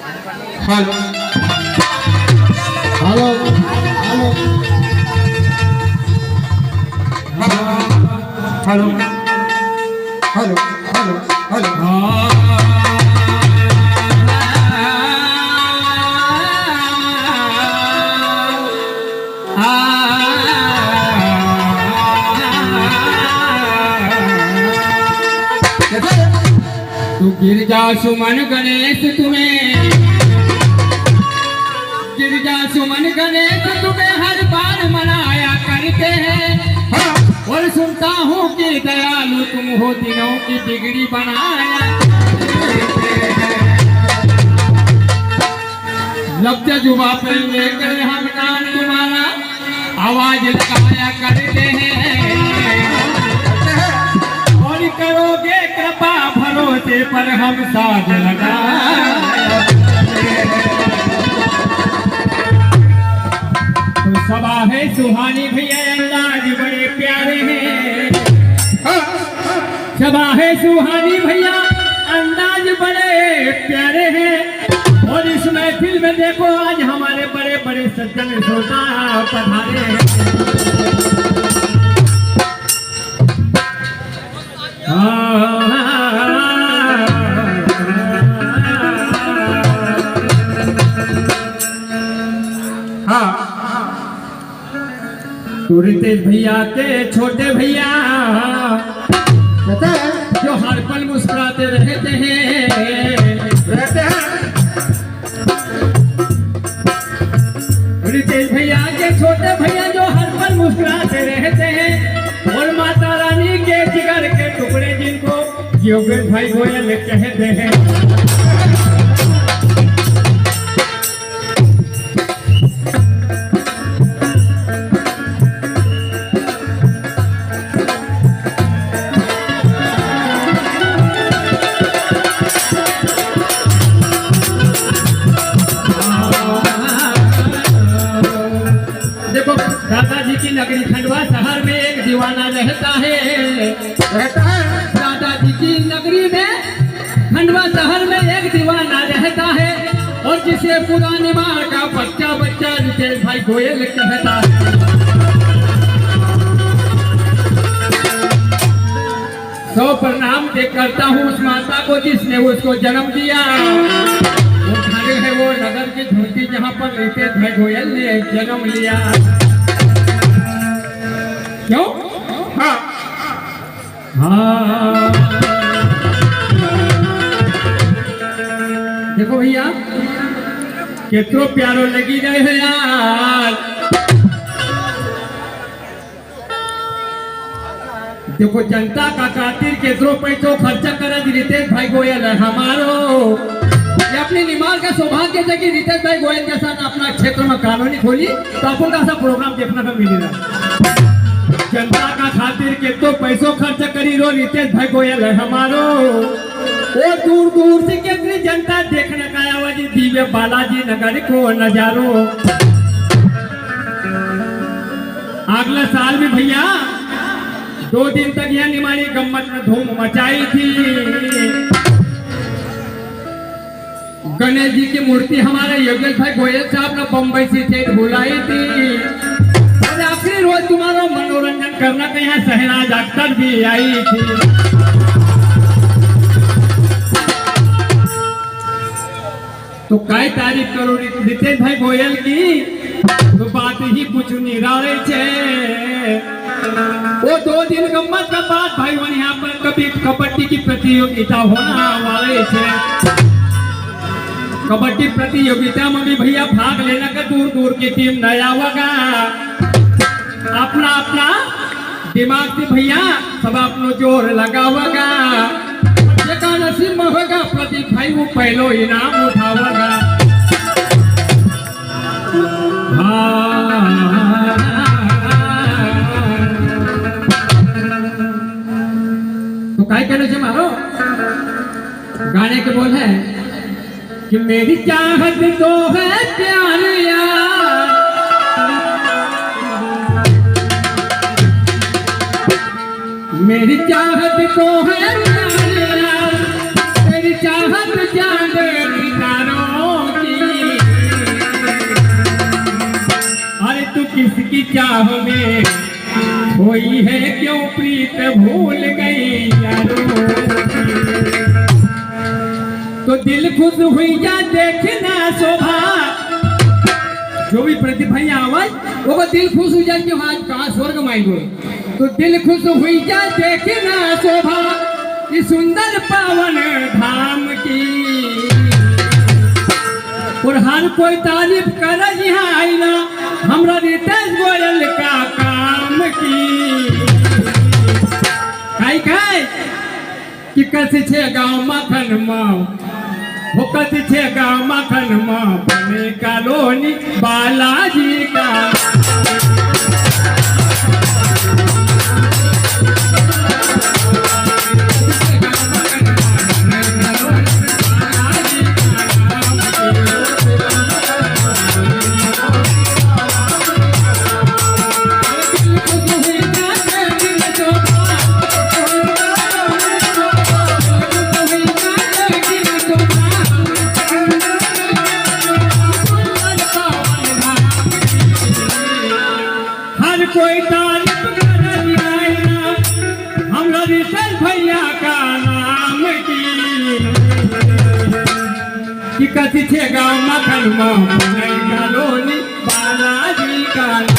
Hello hello hello hello hello hello तू गिरजा सुमन गणेश तुम्हें गिरजा सुमन गणेश तुम्हें हर बार मनाया करते हैं और सुनता हूँ कि दयालु तुम हो दिनों की बिगड़ी बनाया लफ्ज जुबा पर लेकर हम नाम तुम्हारा आवाज लगाया करते हैं और करोगे कृपा भरोसे पर हम साथ लगा तो सभा है सुहानी भैया अंदाज बड़े प्यारे हैं सभा है सुहानी भैया अंदाज बड़े प्यारे हैं और इस महफिल में देखो आज हमारे बड़े बड़े सज्जन श्रोता पधारे हैं रितेश भैया के छोटे भैया जो हर पल मुस्कुराते रहते हैं रितेश भैया के छोटे भैया जो हर पल मुस्कुराते रहते हैं और माता रानी के जिगर के टुकड़े जिनको योगेश भाई गोयल कहते हैं दादाजी की नगरी खंडवा शहर में एक दीवाना रहता है दादाजी की नगरी में खंडवा शहर में एक दीवाना रहता है और जिसे पुराने मार का बच्चा बच्चा रितेश भाई गोयल कहता है सौ प्रणाम के करता हूँ उस माता को जिसने उसको जन्म दिया वो खड़े है वो नगर की धरती जहाँ पर रितेश भाई गोयल ने जन्म लिया क्यों? हाँ हाँ देखो भैया कितनो प्यारो लगी रहे हैं यार देखो जनता का खातिर कितनो पैसों खर्चा करा रितेश भाई गोयल है हमारो ये अपनी निमार का सौभाग्य है कि रितेश भाई गोयल के साथ अपना क्षेत्र में कॉलोनी खोली तो आपको ऐसा प्रोग्राम देखने को मिलेगा जनता का खातिर के तो पैसों खर्च करी रो रितेश भाई गोयल है हमारो और दूर दूर से कितनी जनता देखने का आवाज दिव्य बालाजी नगर को नजारो अगले साल भी भैया 2 दिन तक यह निमाड़ी गम्मत में धूम मचाई थी गणेश जी की मूर्ति हमारे योगेश भाई गोयल साहब ने बम्बई से बुलाई थी आखिरी रोज तुम्हारा मनोरंजन करना के यहाँ शहनाज अख्तर भी आई थी तो काय तारीफ करो रितेश भाई गोयल की तो बात ही कुछ निराले छे वो 2 दिन गम्मत का बाद भाई वहाँ यहाँ पर कभी कबड्डी की प्रतियोगिता होना वाले छे कबड्डी प्रतियोगिता में भी भैया भाग लेना का दूर दूर की टीम नया होगा अपना अपना दिमाग से भैया सब अपनो जोर लगावगा जेका नसीब में होगा प्रदीप भाई वो पहलो इनाम उठावगा तो काय कहने से मारो गाने के बोल है कि मेरी चाहत तो है प्यार यार मेरी चाहत तो है प्यार यार तेरी चाहत जाने की तारों की चाह में कोई है क्यों प्रीत भूल गई यारो। तो दिल खुश हुई जा देखना शोभा, जो भी प्रतिभा आवाज वो दिल खुश हो जाए कि आज कहाँ स्वर्ग मांगो। तो दिल खुश हुई जा देखना शोभा इस सुंदर पावन धाम की। और हर कोई तारीफ कर यहाँ आईना हमरा रितेश गोयल का काम की। खाई कि कस छे गाँव मखन माँ वो कस छे गाँव मखन माँ बने कॉलोनी बालाजी का। कोई तारीफ कर दिया हमरा रितेश भैया का नाम की कथी छे गाँव मखन कॉलोनी बालाजी का नाम।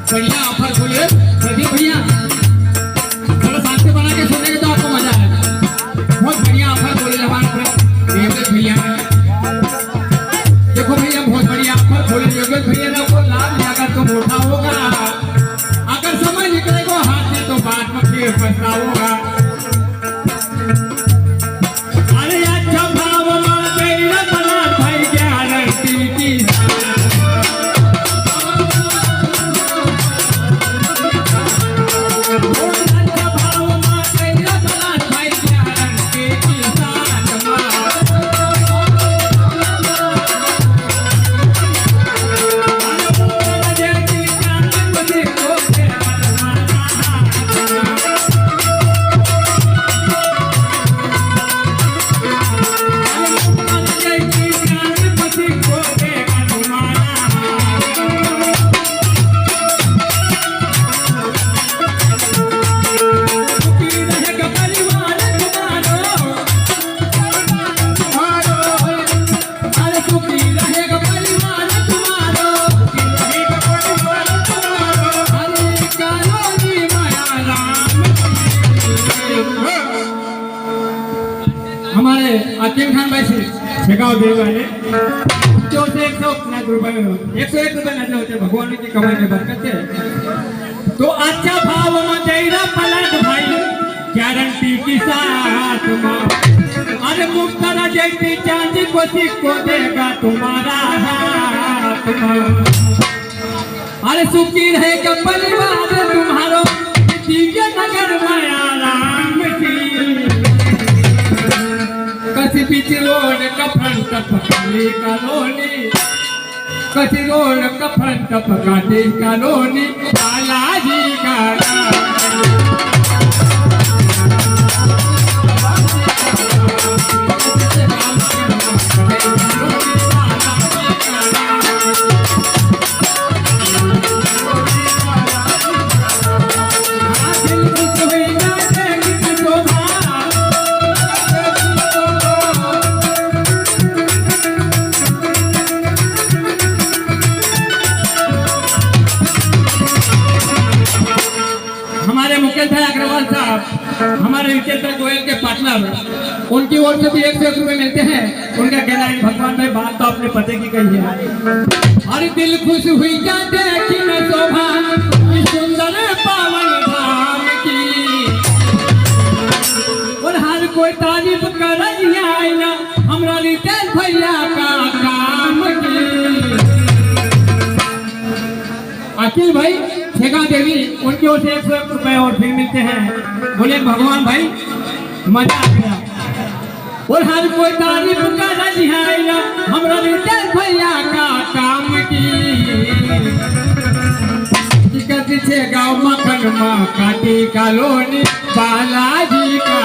बढ़िया ऑफर खोले प्रदीप भैया, थोड़ा साथ से बना के सुनेंगे तो आपको मजा आएगा। बहुत बढ़िया ऑफर खोले हमारे योगेश भैया। देखो भैया बहुत बढ़िया ऑफर खोले योगेश भैया ने, आपको लाभ अगर तो मोटा होगा, अगर समय निकलेगा हाथ से तो बाद में फिर पछताओगा। अरे अच्छा भाव में तेरा बना भाई गारंटी की। हमारे आकिम खान भाई शेगाव देव वाले जो से 101 रुपए नजर होते भगवान की कमाई में बरकत है। तो अच्छा भाव में तेरा पलट भाई गारंटी की साथ में। अरे मुफ्तरा जैसी चांदी को सिक्को देगा तुम्हारा हाथ में। अरे सुखी रहेगा परिवार तुम्हारो दिव्य नगर में आराम की। कसी बीच रोड कफन टपकाली कॉलोनी, कसी रोड कफन टपकाली कॉलोनी बालाजी का नाम। हमारे रितेश भाई गोयल के पार्टनर, उनकी ओर से भी 101 रुपए मिलते हैं। उनका कहना है भगवान भाई बात तो अपने पते की कही है। हर दिल खुश हुई जाते कि मैं शोभा इस सुंदर पावन धाम की, और हर कोई तारीफ कर आईना हमरा रितेश भैया का काम की। अखिल भाई ठेका देवी, उनकी ओर से 101 रुपए और फिर मिलते हैं। बोले भगवान भाई मजा आ गया, और हर कोई तारीफ कर आईना हमरा रितेश भैया का काम की। पीछे गाँव मखन माँ काटी कॉलोनी बालाजी का।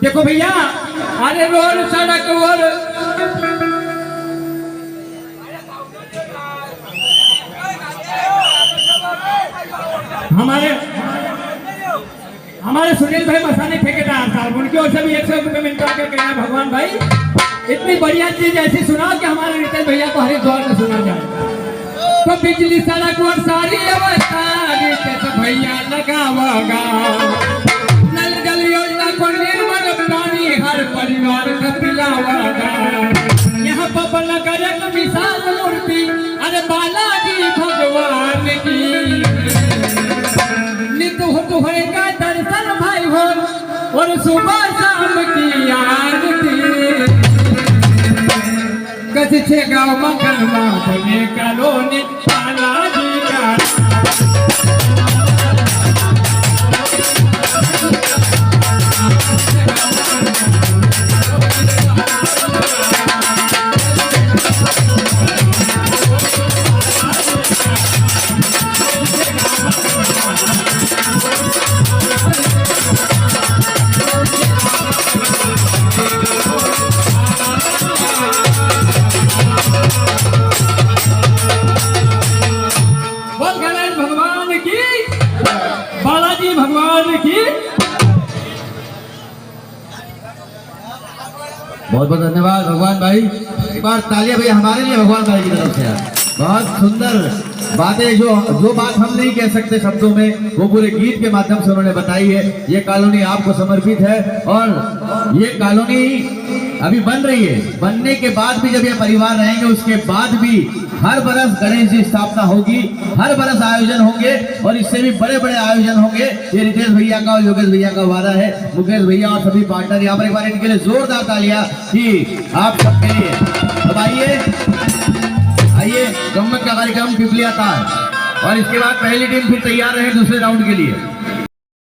देखो भैया, अरे रोड सड़क और हमारे सुनील भाई मसाने ठेकेदार साहब, उनकी ओर से भी 100 रुपए मिलता है। कहना है भगवान भाई इतनी बढ़िया चीज ऐसी सुनाओ कि हमारे रितेश भैया को हरिद्वार में सुना जाए। तो बिजली सड़क और सारी अवस्था रितेश भैया लगावागा, नल जल योजना को निर्मल पानी हर परिवार का पिलावागा। यहाँ पर बना कर एक विशाल मूर्ति अरे बालाजी भगवान की, नित्य होगा दर्शन भाई हो और सुबह शाम की आरती। कच्चे गाँव मकान बने कॉलोनी बालाजी का। बहुत बहुत धन्यवाद भगवान भाई। एक बार तालियां भैया हमारे लिए भगवान भाई की तरफ से यार। बहुत सुंदर बातें, जो बात हम नहीं कह सकते शब्दों में, वो पूरे गीत के माध्यम से उन्होंने बताई है। ये कॉलोनी आपको समर्पित है और ये कॉलोनी अभी बन रही है। बनने के बाद भी जब ये परिवार रहेंगे उसके बाद भी हर बरस गणेश जी स्थापना होगी, हर बरस आयोजन होंगे और इससे भी बड़े बड़े आयोजन होंगे। ये रितेश भैया का और योगेश भैया का वादा है। मुकेश भैया और सभी पार्टनर यहाँ पर एक बार इनके लिए जोरदार तालियां कि आप सबके लिए। अब आइए गम्मत का कार्यक्रम पिपलिया तार, और इसके बाद पहली टीम फिर तैयार रहे दूसरे राउंड के लिए।